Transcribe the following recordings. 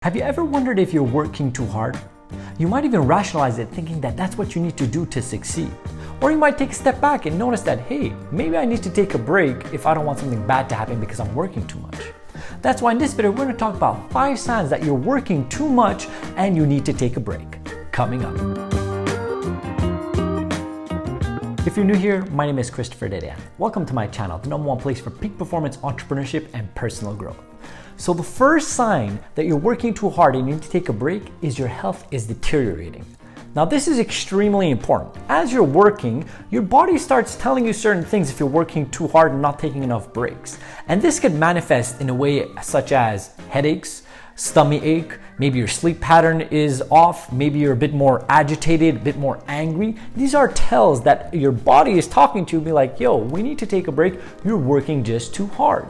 Have you ever wondered if you're working too hard? You might even rationalize it thinking that that's what you need to do to succeed. Or you might take a step back and notice that, hey, maybe I need to take a break if I don't want something bad to happen because I'm working too much. That's why in this video, we're going to talk about 5 signs that you're working too much and you need to take a break. Coming up. If you're new here, my name is Christopher Dedean. Welcome to my channel, the #1 place for peak performance entrepreneurship and personal growth. So the first sign that you're working too hard and you need to take a break is your health is deteriorating. Now this is extremely important. As you're working, your body starts telling you certain things if you're working too hard and not taking enough breaks. And this could manifest in a way such as headaches, stomach ache, maybe your sleep pattern is off, maybe you're a bit more agitated, a bit more angry. These are tells that your body is talking to you, be like, yo, we need to take a break. You're working just too hard.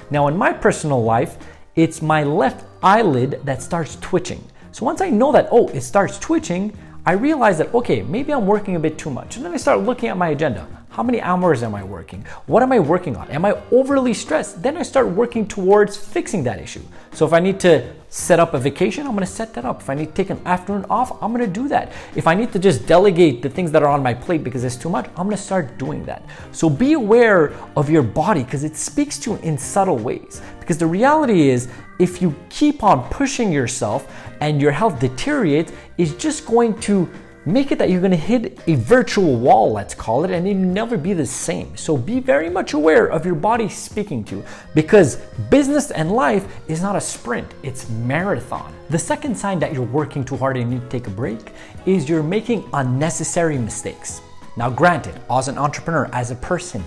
Now in my personal life, it's my left eyelid that starts twitching. So once I know that, oh, it starts twitching, I realize that, okay, maybe I'm working a bit too much. And then I start looking at my agenda. How many hours am I working? What am I working on? Am I overly stressed? Then I start working towards fixing that issue. So if I need to set up a vacation, I'm gonna set that up. If I need to take an afternoon off, I'm gonna do that. If I need to just delegate the things that are on my plate because it's too much, I'm gonna start doing that. So be aware of your body because it speaks to you in subtle ways. Because the reality is, if you keep on pushing yourself and your health deteriorates, it's just going to make it that you're gonna hit a virtual wall, let's call it, and it'll never be the same. So be very much aware of your body speaking to you because business and life is not a sprint, it's marathon. The second sign that you're working too hard and you need to take a break is you're making unnecessary mistakes. Now granted, as an entrepreneur, as a person,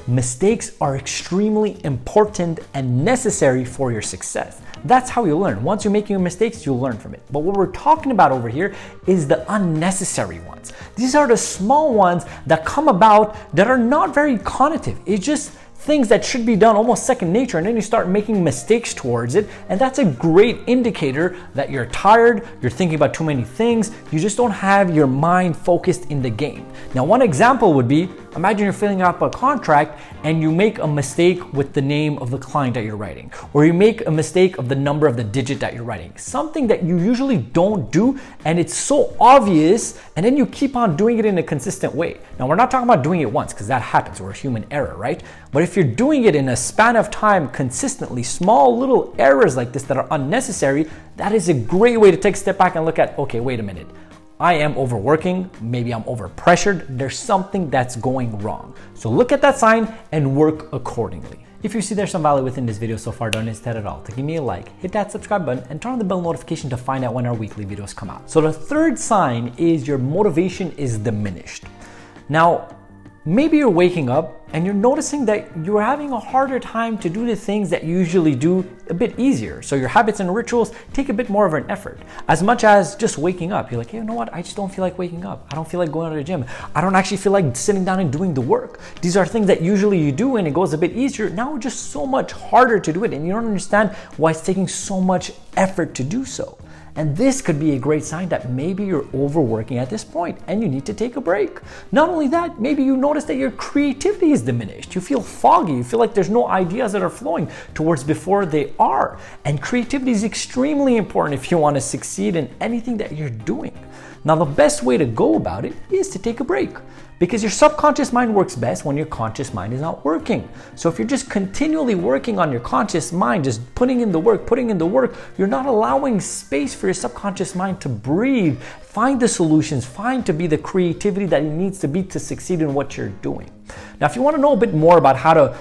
mistakes are extremely important and necessary for your success. That's how you learn. Once you're making mistakes, you'll learn from it. But what we're talking about over here is the unnecessary ones. These are the small ones that come about that are not very cognitive. It's just things that should be done almost second nature, and then you start making mistakes towards it, and that's a great indicator that you're tired, you're thinking about too many things, you just don't have your mind focused in the game. Now one example would be, imagine you're filling out a contract and you make a mistake with the name of the client that you're writing, or you make a mistake of the number of the digit that you're writing, something that you usually don't do and it's so obvious, and then you keep on doing it in a consistent way. Now we're not talking about doing it once because that happens, we're a human error, right? But if you're doing it in a span of time consistently, small little errors like this that are unnecessary, that is a great way to take a step back and look at, okay, wait a minute. I am overworking, maybe I'm overpressured, there's something that's going wrong. So look at that sign and work accordingly. If you see there's some value within this video so far, don't hesitate at all to give me a like, hit that subscribe button, and turn on the bell notification to find out when our weekly videos come out. So the third sign is your motivation is diminished. Now, maybe you're waking up and you're noticing that you're having a harder time to do the things that you usually do a bit easier. So your habits and rituals take a bit more of an effort. As much as just waking up, you're like, hey, you know what? I just don't feel like waking up. I don't feel like going to the gym. I don't actually feel like sitting down and doing the work. These are things that usually you do and it goes a bit easier. Now it's just so much harder to do it and you don't understand why it's taking so much effort to do so. And this could be a great sign that maybe you're overworking at this point and you need to take a break. Not only that, maybe you notice that your creativity is diminished. You feel foggy. You feel like there's no ideas that are flowing towards before they are. And creativity is extremely important if you want to succeed in anything that you're doing. Now, the best way to go about it is to take a break because your subconscious mind works best when your conscious mind is not working. So if you're just continually working on your conscious mind, just putting in the work, you're not allowing space for your subconscious mind to breathe, find the solutions, find to be the creativity that it needs to be to succeed in what you're doing. Now, if you want to know a bit more about how to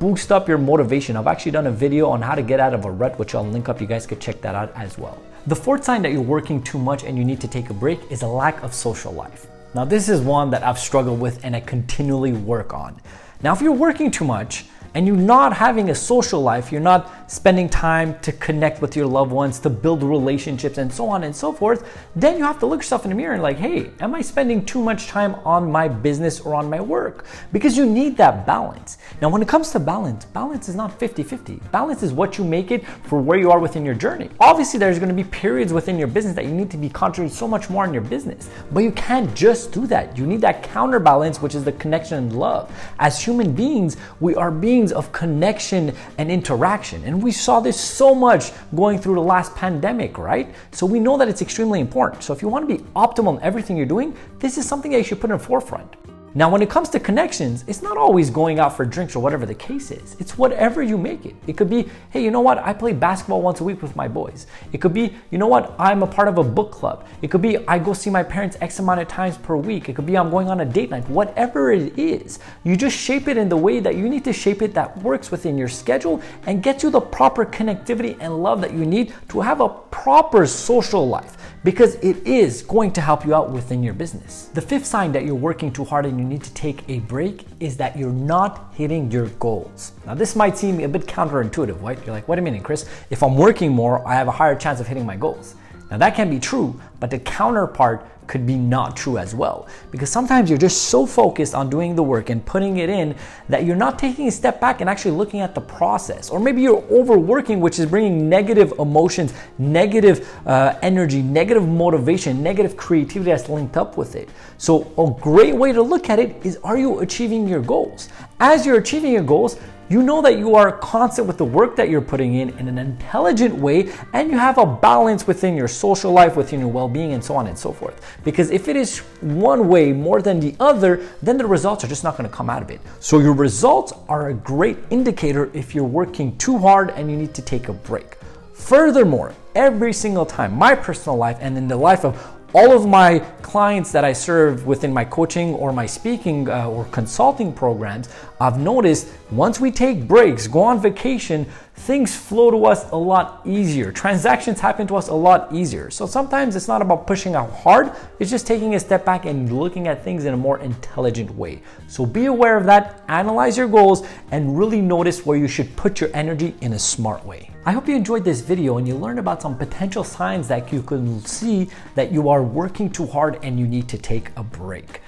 boost up your motivation, I've actually done a video on how to get out of a rut, which I'll link up. You guys could check that out as well. The fourth sign that you're working too much and you need to take a break is a lack of social life. Now, this is one that I've struggled with and I continually work on. Now, if you're working too much and you're not having a social life, you're not spending time to connect with your loved ones, to build relationships and so on and so forth, then you have to look yourself in the mirror and like, hey, am I spending too much time on my business or on my work? Because you need that balance. Now, when it comes to balance, balance is not 50-50. Balance is what you make it for where you are within your journey. Obviously, there's going to be periods within your business that you need to be concentrating so much more on your business, but you can't just do that. You need that counterbalance, which is the connection and love. As human beings, we are being means of connection and interaction. And we saw this so much going through the last pandemic, right? So we know that it's extremely important. So if you want to be optimal in everything you're doing, this is something that you should put in the forefront. Now, when it comes to connections, it's not always going out for drinks or whatever the case is. It's whatever you make it. It could be, hey, you know what? I play basketball once a week with my boys. It could be, you know what? I'm a part of a book club. It could be, I go see my parents X amount of times per week. It could be, I'm going on a date night. Whatever it is, you just shape it in the way that you need to shape it that works within your schedule and gets you the proper connectivity and love that you need to have a proper social life, because it is going to help you out within your business. The fifth sign that you're working too hard and you need to take a break is that you're not hitting your goals. Now, this might seem a bit counterintuitive, right? You're like, wait a minute, Chris, if I'm working more, I have a higher chance of hitting my goals. Now, that can be true, but the counterpart could be not true as well, because sometimes you're just so focused on doing the work and putting it in that you're not taking a step back and actually looking at the process. Or maybe you're overworking, which is bringing negative emotions, negative energy, negative motivation, negative creativity that's linked up with it. So a great way to look at it is, are you achieving your goals? As you're achieving your goals, you know that you are constant with the work that you're putting in an intelligent way, and you have a balance within your social life, within your well-being, and so on and so forth. Because if it is one way more than the other, then the results are just not going to come out of it. So your results are a great indicator if you're working too hard and you need to take a break. Furthermore, every single time, my personal life and in the life of all of my clients that I serve within my coaching or my speaking or consulting programs, I've noticed once we take breaks, go on vacation, things flow to us a lot easier. Transactions happen to us a lot easier. So sometimes it's not about pushing out hard, it's just taking a step back and looking at things in a more intelligent way. So be aware of that, analyze your goals, and really notice where you should put your energy in a smart way. I hope you enjoyed this video and you learned about some potential signs that you can see that you are working too hard and you need to take a break.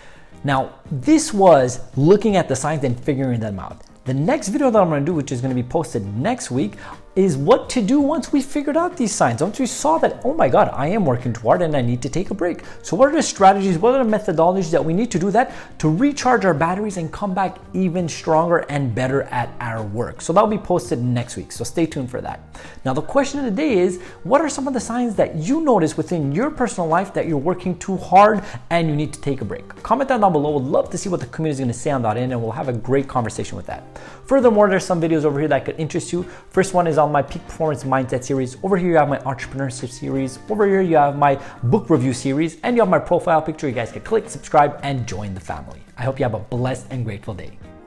Now, this was looking at the signs and figuring them out. The next video that I'm going to do, which is going to be posted next week, is what to do once we figured out these signs. Once we saw that, oh my God, I am working too hard and I need to take a break. So what are the strategies, what are the methodologies that we need to do that to recharge our batteries and come back even stronger and better at our work? So that'll be posted next week. So stay tuned for that. Now, the question of the day is, what are some of the signs that you notice within your personal life that you're working too hard and you need to take a break? Comment down below. Would love to see what the community is going to say on that end, and we'll have a great conversation with that. Furthermore, there's some videos over here that could interest you. First one is on my Peak Performance Mindset series. Over here you have my entrepreneurship series. Over here you have my book review series, and you have my profile picture. You guys can click, subscribe, and join the family. I hope you have a blessed and grateful day.